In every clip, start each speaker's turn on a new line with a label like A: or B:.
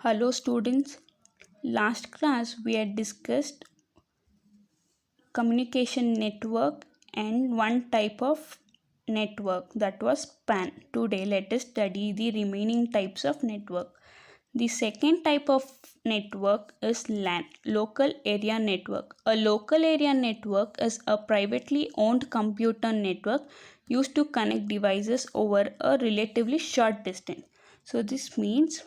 A: Hello students. Last class we had discussed communication network and one type of network, that was PAN. Today let us study the remaining types of network. The second type of network is LAN, local area network. A local area network is a privately owned computer network used to connect devices over a relatively short distance. So this means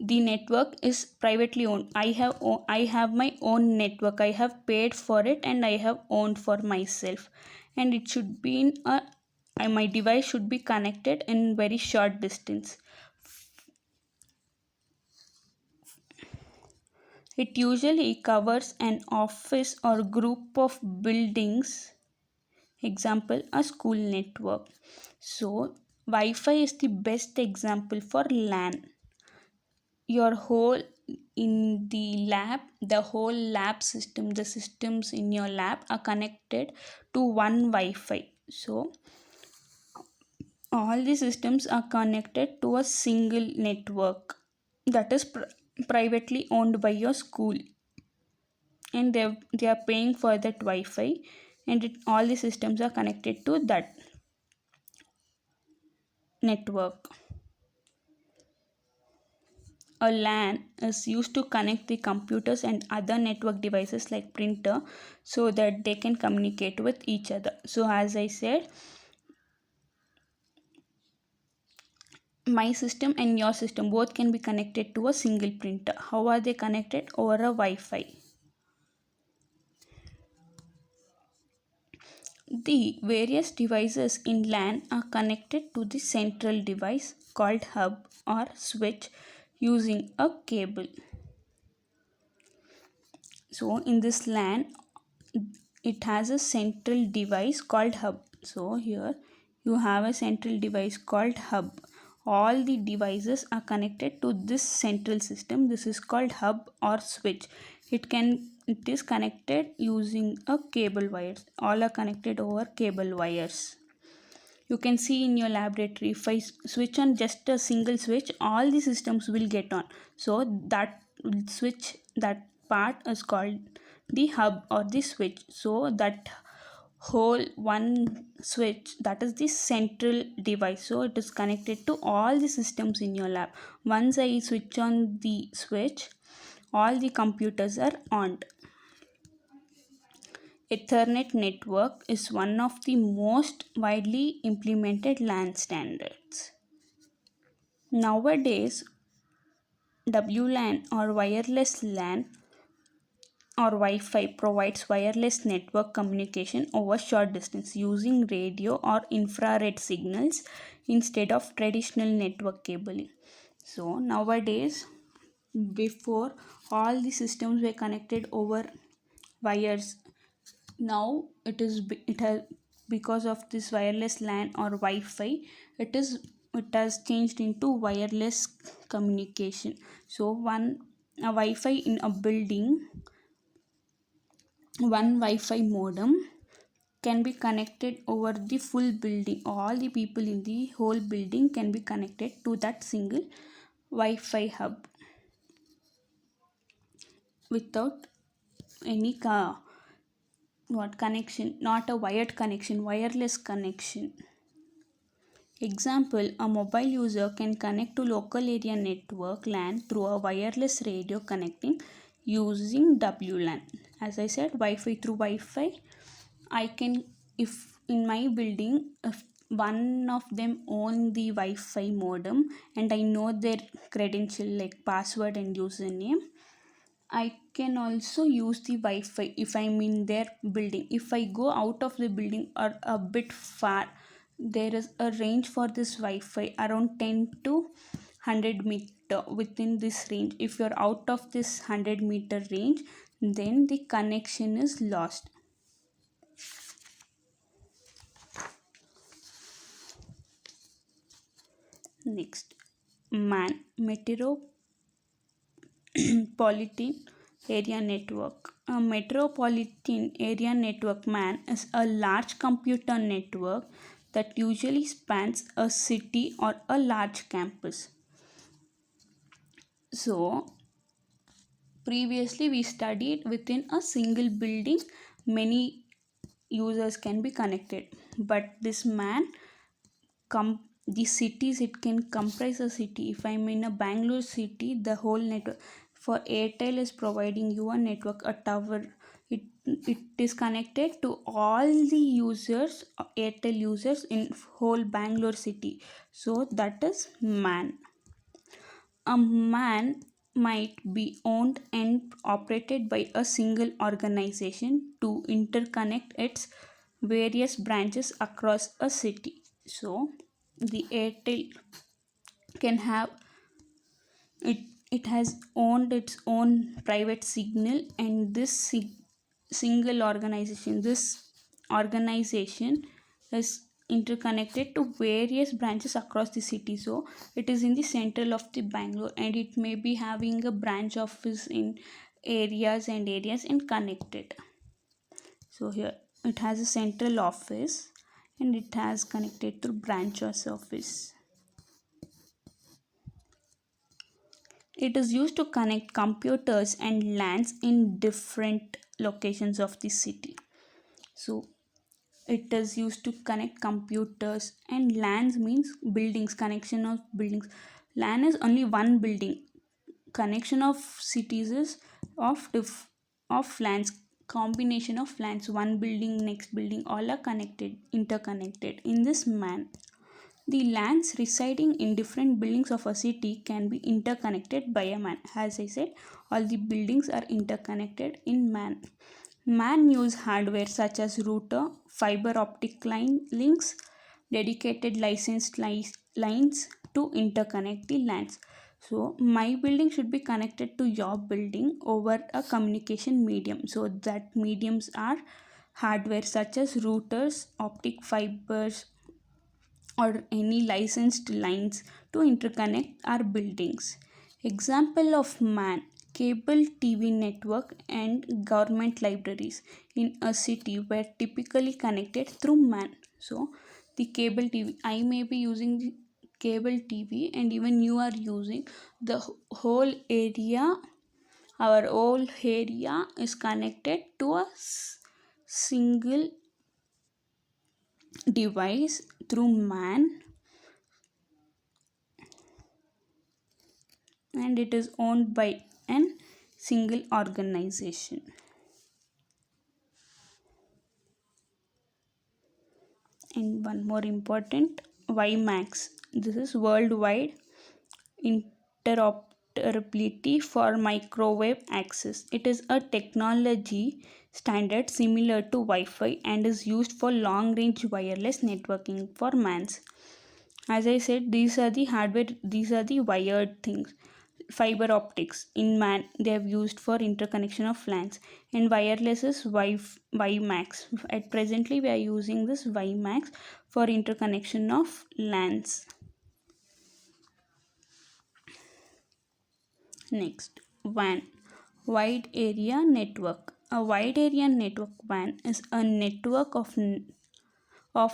A: the network is privately owned. I have my own network. I have paid for it and I have owned for myself, and it should be in a my device should be connected in very short distance. It usually covers an office or group of buildings, example a school network. So Wi-Fi is the best example for LAN. Your whole in the whole lab system, the systems in your lab are connected to one Wi-Fi. So all the systems are connected to a single network that is privately owned by your school, and they are paying for that Wi-Fi, and all the systems are connected to that network. A LAN is used to connect the computers and other network devices like printer so that they can communicate with each other. So as I said, my system and your system both can be connected to a single printer. How are they connected? Over a Wi-Fi. The various devices in LAN are connected to the central device called hub or switch using a cable. So in this LAN, it has a central device called hub. So here you have a central device called hub. All the devices are connected to this central system. This is called hub or switch. It is connected using a cable wires. All are connected over cable wires. You can see in your laboratory, if I switch on just a single switch, all the systems will get on. So that switch, that part is called the hub or the switch. So that whole one switch, that is the central device, so it is connected to all the systems in your lab. Once I switch on the switch, all the computers are on. Ethernet network is one of the most widely implemented LAN standards. Nowadays, WLAN or wireless LAN or Wi-Fi provides wireless network communication over short distance using radio or infrared signals instead of traditional network cabling. So nowadays, before all the systems were connected over wires. Now it has, because of this wireless LAN or Wi-Fi, it has changed into wireless communication. So a Wi-Fi in a building, one Wi-Fi modem can be connected over the full building. All the people in the whole building can be connected to that single Wi-Fi hub without any connection, not a wired connection, wireless connection. Example, a mobile user can connect to local area network LAN through a wireless radio connecting using WLAN. As I said, Wi-Fi through Wi-Fi. I can, if in my building, if one of them own the Wi-Fi modem and I know their credential like password and username, I can also use the Wi-Fi if I'm in their building. If I go out of the building or a bit far, there is a range for this Wi-Fi around 10 to 100 meter. Within this range, if you're out of this 100-meter range, then the connection is lost. Next, MAN, Metropolitan Area Network. A metropolitan area network MAN is a large computer network that usually spans a city or a large campus. So previously we studied within a single building many users can be connected, but this man the cities, it can comprise a city. If I'm in a Bangalore city, the whole network for Airtel is providing you a network, a tower. It is connected to all the users, Airtel users in whole Bangalore city. So that is man. A man might be owned and operated by a single organization to interconnect its various branches across a city. So the Airtel can have it, it has owned its own private signal, and this single organization, this organization is interconnected to various branches across the city. So it is in the central of the Bangalore, and it may be having a branch office in areas and connected. So here it has a central office and it has connected to branches office. It is used to connect computers and LANs in different locations of the city. So it is used to connect computers, and LANs means buildings, connection of buildings. LAN is only one building. Connection of cities is of LANs, combination of LANs, one building, next building, all are connected, interconnected. In this man, the lands residing in different buildings of a city can be interconnected by a man. As I said, all the buildings are interconnected in man. Man use hardware such as router, fiber optic links, dedicated licensed lines to interconnect the lands. So my building should be connected to your building over a communication medium. So that mediums are hardware such as routers, optic fibers, or any licensed lines to interconnect our buildings. Example of MAN, cable TV network and government libraries in a city were typically connected through MAN. So the cable TV, I may be using the cable TV and even you are using the whole area. Our whole area is connected to a single device through MAN, and it is owned by an single organization. And one more important, WiMAX. This is worldwide interoperability for microwave access. It is a technology standard similar to Wi-Fi and is used for long-range wireless networking for MANs. As I said, these are the hardware, these are the wired things. Fiber optics in man they have used for interconnection of LANs, and wireless is WiMAX. At presently we are using this WiMAX for interconnection of LANs. Next, WAN, wide area network. A wide area network, WAN, is a network of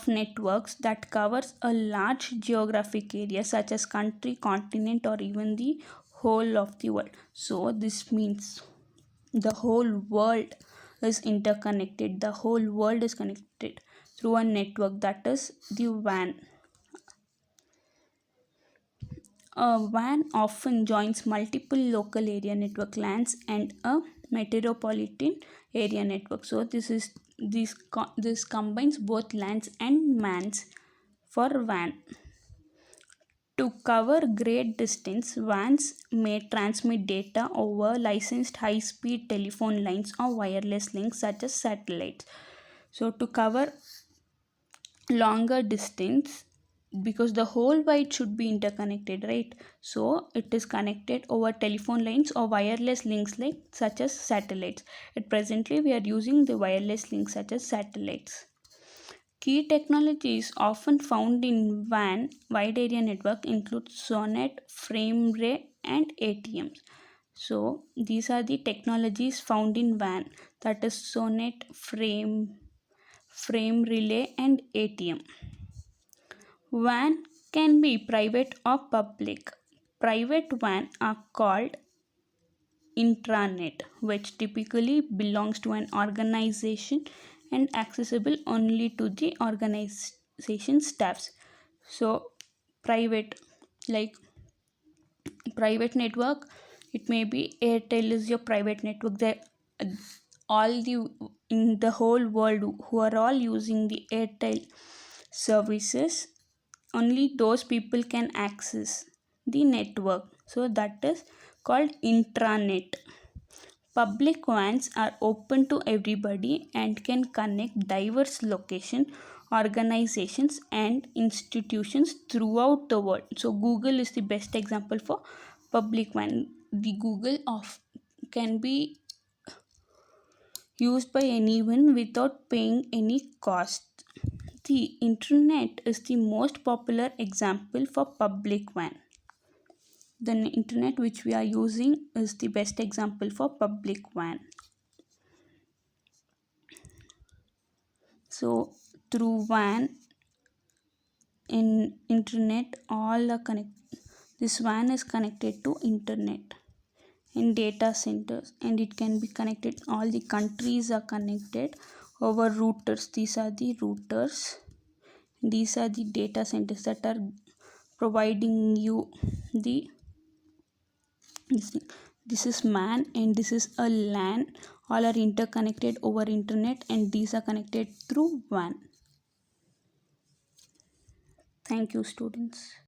A: networks that covers a large geographic area such as country, continent, or even the whole of the world. So this means the whole world is interconnected. The whole world is connected through a network, that is the WAN. A WAN often joins multiple local area network LANs and a metropolitan area network. So this combines both LANs and MANs for WAN. To cover great distance, WANs may transmit data over licensed high-speed telephone lines or wireless links such as satellites. So to cover longer distance, because the whole wide should be interconnected, right? So it is connected over telephone lines or wireless links like such as satellites. At presently we are using the wireless links such as satellites. Key technologies often found in WAN wide area network include SONET, frame relay, and ATMs. So these are the technologies found in WAN, that is SONET, frame relay, and ATM. WAN can be private or public. private WAN are called intranet, which typically belongs to an organization and accessible only to the organization staffs. So private, like private network, it may be Airtel is your private network. They all the in the whole world who are all using the Airtel services, only those people can access the network, so that is called intranet. Public WANs are open to everybody and can connect diverse location, organizations and institutions throughout the world. So Google is the best example for public WAN. The Google of can be used by anyone without paying any cost. The internet is the most popular example for public WAN. The internet which we are using is the best example for public WAN. So through WAN in internet, all are connect. This WAN is connected to internet in data centers, and it can be connected. All the countries are connected over routers. These are the routers. These are the data centers that are providing you the this thing. This is MAN and this is a LAN. All are interconnected over internet, and these are connected through WAN. Thank you, students.